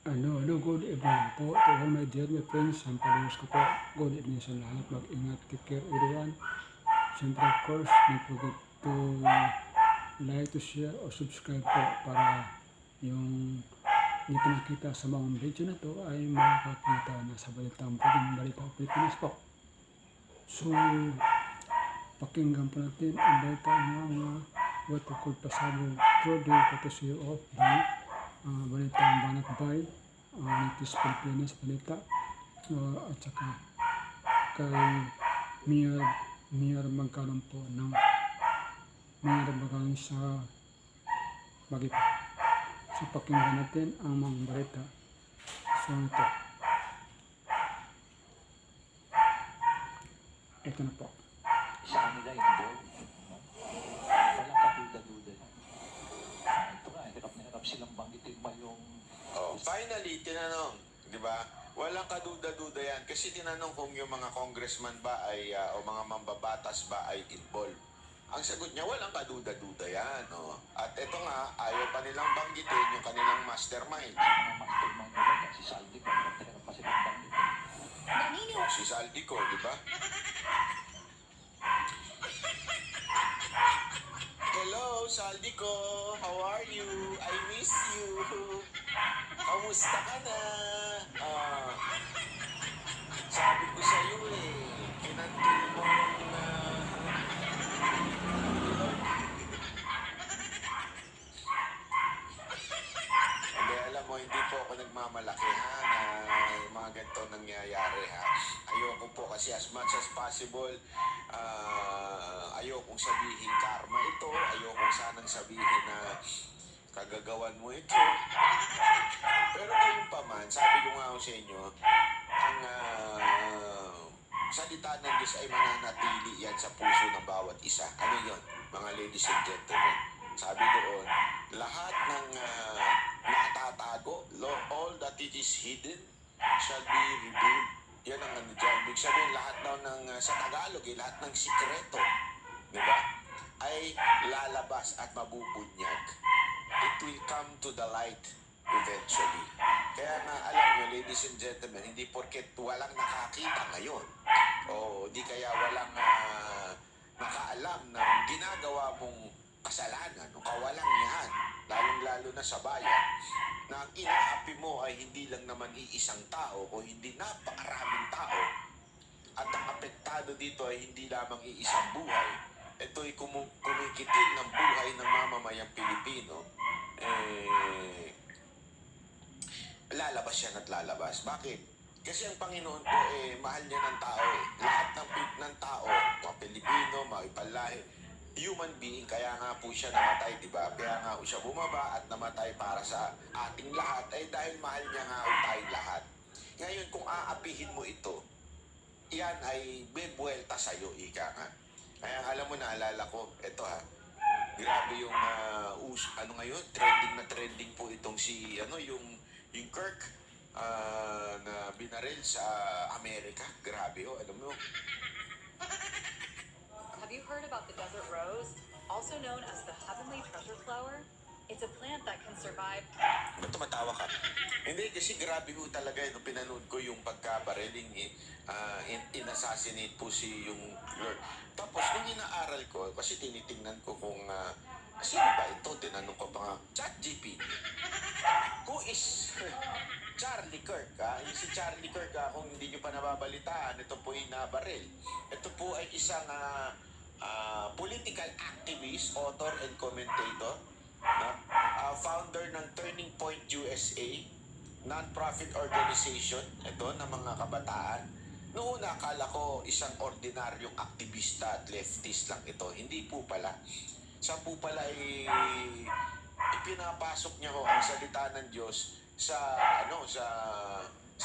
Good evening po to all my dear my friends. Ang followers ko po, good evening sa lahat. Mag-ingat, take care everyone. Siyempre, of course, don't forget to like, to share, or subscribe po para yung hindi pa nakita sa mga video na to ay makakita na sa balitang balita Pilipinas po. So, pakinggan po natin ang balita ng what we call pasabog Trudy courtesy of the balitang Banat Bay, Nitis Pilipinas balita, at saka kay Mayor magkaroon po ng Mayor magkaroon sa Baguio. So pakinggan natin ang mga balita. So ito na po. Sa kanila involved. Walang kaduda-duda. Ito nga, hirap na hirap silang banggitin pa yung... Finally, tinanong, di ba? Walang kaduda-duda yan. Kasi tinanong kung yung mga congressman ba ay, o mga mambabatas ba ay involved. Ang sagot niya, walang kaduda-duda yan. Oh. At ito nga, ayaw pa nilang banggitin yung kanilang mastermind. Mga mastermind nila, si Saldi ko, hirap pa silang banggitin. Si Saldico, di ba? Hello, Saldico. How are you? I miss you. Kamusta ka na? Sabi ko sa'yo kinantil mo Hindi, alam mo, hindi po ako nagmamalaki na yung mga ganito nangyayari Ayoko po kasi as much as possible, ayokong sabihin karma ito, ayokong sanang sabihin na kagagawan mo ito. Pero kayong pa man, sabi ko nga sa inyo, ang salita ng Diyos ay mananatili yan sa puso ng bawat isa. Ano yun, mga ladies and gentlemen? Sabi doon, lahat ng nakatatago, all that it is hidden shall be revealed. Yan ang ano dyan. Ibig sabihin, lahat daw ng, sa Tagalog, lahat ng sikreto, di ba, ay lalabas at mabubunyag. It will come to the light eventually. Kaya nga, alam nyo, ladies and gentlemen, hindi porket walang nakakita ngayon, o di kaya walang nakaalam ng ginagawa mong kasalanan o kawalang yan, lalong-lalo na sa bayan, na ang inaapi mo ay hindi lang naman iisang tao o hindi napakaraming tao, at ang apektado dito ay hindi lamang iisang buhay. Ito'y kumikitil ng buhay ng mamamayang Pilipino. Lalabas yan at lalabas. Bakit? Kasi ang Panginoon po, mahal niya ng tao. Lahat ng tao, mga Pilipino, mga ipalahi, human being, kaya nga po siya namatay, di ba? Kaya nga po siya bumaba at namatay para sa ating lahat, ay dahil mahal niya nga tayong lahat. Ngayon, kung aapihin mo ito, yan ay bebuelta sa'yo, ika nga. Kaya alam mo, naalala ko, ito grabe yung, ano ngayon, trending po itong si, yung Kirk, na binaril sa Amerika. Grabe, alam mo. Have you heard about the desert rose, also known as the heavenly treasure flower? It's a plant that can survive. Ba't tumatawa ka? Hindi, kasi grabe ho talaga. Nung pinanood ko yung pagkabareling, in-assassinate po si yung Lord. Tapos, nung inaaral ko, kasi tinitingnan ko kung sino ba ito? Tinanong ko pa nga, ChatGPT. Who is Charlie Kirk? Yung si Charlie Kirk, kung hindi nyo pa nababalitaan, ito po ay nabaril. Ito po ay isang political activist, author, and commentator, founder ng Turning Point USA, non-profit organization, ito, ng mga kabataan. Noong una, akala ko isang ordinaryong aktivista at leftist lang ito. Hindi po pala. Siya po pala ay ipinapasok niya ang salita ng Diyos sa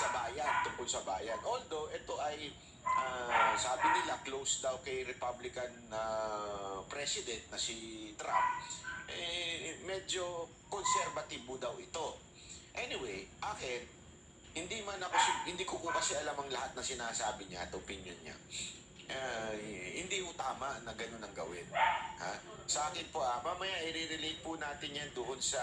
bayan, tungkol sa bayan. Although ito ay sabi nila close daw kay Republican president na si Trump, medyo konserbatibo daw ito. Anyway, hindi ko kasi alam ang lahat na sinasabi niya at opinion niya. Hindi ho tama na ganun ang gawin. Sa akin po, mamaya i-relate po natin yan doon sa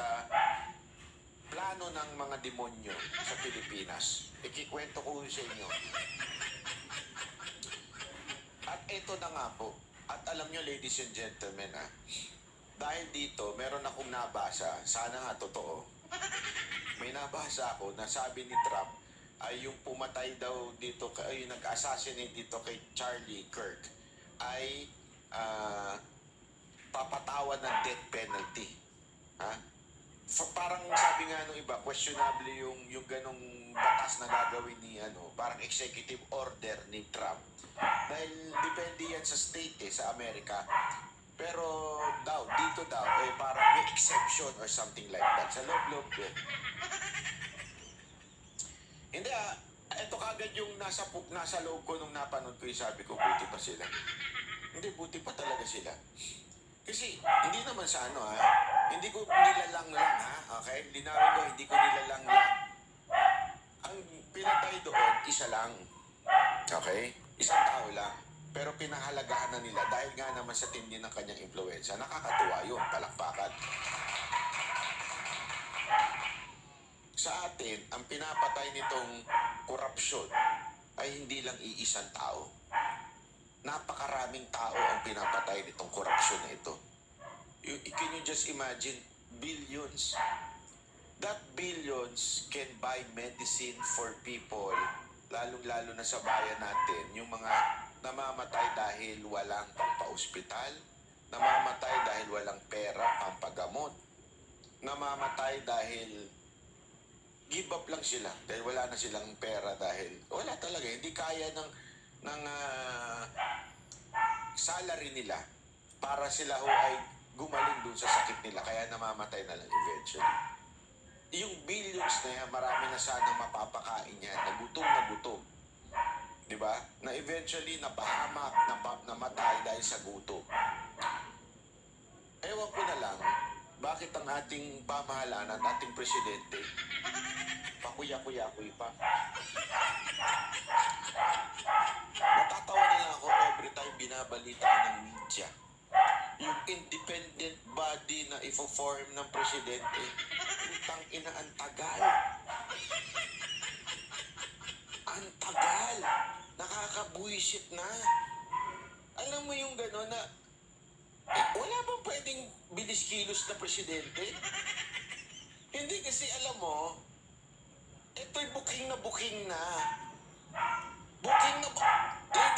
plano ng mga demonyo sa Pilipinas. Ikikwento ko sa inyo. At ito na nga po. At alam nyo, ladies and gentlemen, dahil dito, meron akong nabasa, sana nga totoo. May nabasa ako na sabi ni Trump ay yung pumatay daw dito, ay yung nag-assassinate dito kay Charlie Kirk ay papatawan ng death penalty. Ha? Parang sabi nga nung iba, questionable yung ganong batas na gagawin ni parang executive order ni Trump. Dahil depende yan sa state sa Amerika. Pero dito daw, parang may exception or something like that. Sa loob-loob ko. Hindi ito kagad yung nasa loob ko nung napanood ko yung sabi ko, buti pa sila. Hindi, buti pa talaga sila. Kasi, hindi naman sa hindi ko nilalang lang okay? Linawin ko, hindi ko nilalang lang. Ang pinatay doon, isa lang. Okay? Isang tao lang. Pero pinahalagahan na nila dahil nga naman sa tindi ng kanyang impluwensya. Nakakatuwa yun, palakpakan. Sa atin, ang pinapatay nitong korupsyon ay hindi lang iisang tao. Napakaraming tao ang pinapatay nitong korupsyon na ito. Can you just imagine? Billions. That billions can buy medicine for people, lalong-lalo na sa bayan natin, yung mga namamatay dahil walang pampa-ospital, namamatay dahil walang pera, pampagamot, namamatay dahil give up lang sila, dahil wala na silang pera dahil wala talaga, hindi kaya ng salary nila para sila ay gumaling dun sa sakit nila, kaya namamatay na lang eventually. Yung billions na yan, marami na sana mapapakain yan, na gutom. Diba? Na eventually napahamak, namatay dahil sa gutom. Ewan ko na lang, bakit ang ating pamahalaan at ating presidente, pakuya-kuya-kuy pa. Natatawa na lang ako every time binabalita ko ng media. Yung independent body na ifo-form ng presidente, utang ina, ang tagal. Ang tagal. Nakakabuisit na. Alam mo yung gano'n na, wala bang pwedeng bilis-kilos na presidente? Hindi kasi alam mo, ito'y booking na. Booking na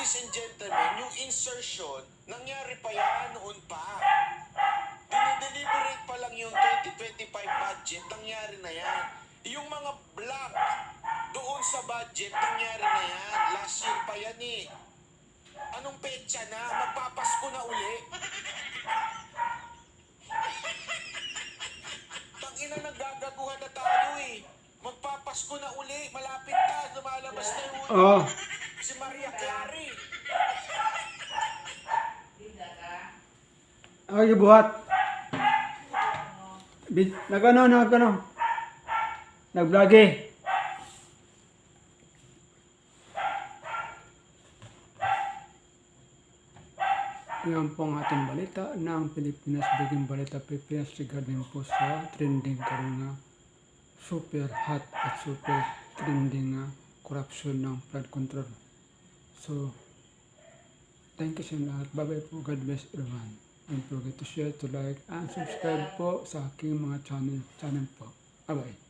ladies and gentlemen, yung insertion, nangyari pa yan noon pa. Dinideliberate pa lang yung 2025 budget, nangyari na yan. Yung mga block doon sa budget, nangyari na yan. Last year pa yan Anong petsa na? Magpapasko na uli. Tangina, naggagaguhan na tayo Magpapasko na uli. Malapit na. Lumalabas na yung si Maria Clary. Ay, buhat. Nag-vlog Yan po ang ating balita ng Pilipinas Biging Balita Pilipinas regarding po sa trending karon nga super hot at super trending corruption ng flood control. So, thank you sa lahat. Bye-bye po. God bless everyone. Don't forget to share, to like, and subscribe po sa aking mga channel po. Bye-bye.